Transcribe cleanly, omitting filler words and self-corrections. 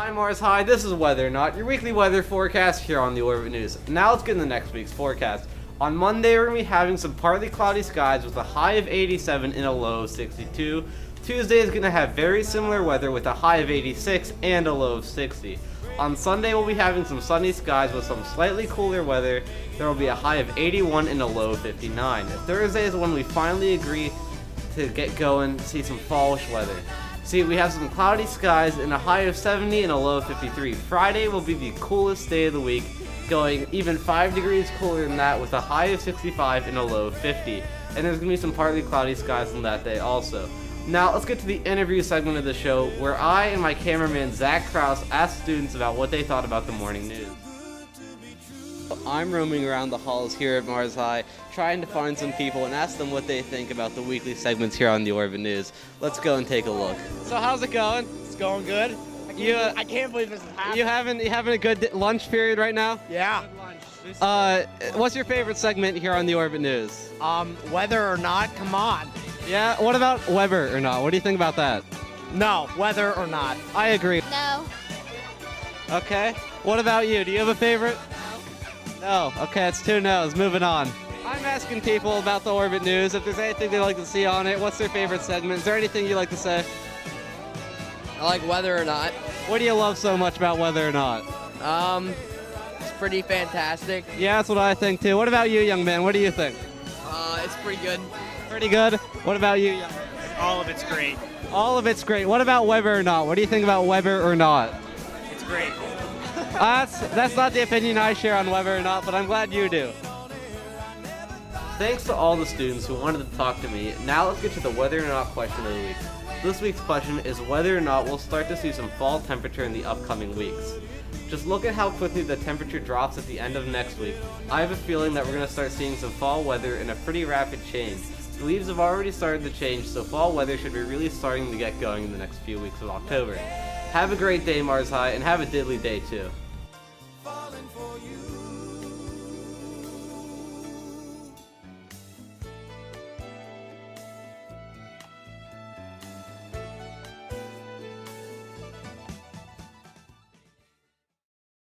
Hi Mars High, this is Weather or Not, your weekly weather forecast here on the Orbit News. Now let's get into next week's forecast. On Monday, we're going to be having some partly cloudy skies with a high of 87 and a low of 62. Tuesday is going to have very similar weather with a high of 86 and a low of 60. On Sunday, we'll be having some sunny skies with some slightly cooler weather. There will be a high of 81 and a low of 59. Thursday is when we finally agree to get going, see some fallish weather. See, we have some cloudy skies and a high of 70 and a low of 53. Friday will be the coolest day of the week, going even 5 degrees cooler than that with a high of 65 and a low of 50. And there's going to be some partly cloudy skies on that day also. Now, let's get to the interview segment of the show, where I and my cameraman Zach Kraus ask students about what they thought about the morning news. I'm roaming around the halls here at Mars High, trying to find some people and ask them what they think about the weekly segments here on the Orbit News. Let's go and take a look. So how's it going? It's going good. I can't believe this is happening. You having a good lunch period right now? Yeah. What's your favorite segment here on the Orbit News? Whether or not, come on. Yeah, what about Weather or Not? What do you think about that? No, whether or not. I agree. No. Okay. What about you? Do you have a favorite? No. Okay, it's 2 no's. Moving on. I'm asking people about the Orbit News if there's anything they'd like to see on it. What's their favorite segment? Is there anything you like to say? I like Whether or Not. What do you love so much about Whether or Not? It's pretty fantastic. Yeah, that's what I think too. What about you, young man? What do you think? It's pretty good. Pretty good. What about you, young man? All of it's great. All of it's great. What about Whether or Not? What do you think about Whether or Not? It's great. That's not the opinion I share on Whether or Not, but I'm glad you do. Thanks to all the students who wanted to talk to me. Now let's get to the Whether or Not question of the week. This week's question is whether or not we'll start to see some fall temperature in the upcoming weeks. Just look at how quickly the temperature drops at the end of next week. I have a feeling that we're going to start seeing some fall weather in a pretty rapid change. The leaves have already started to change, so fall weather should be really starting to get going in the next few weeks of October. Have a great day, Mars High, and have a diddly day too.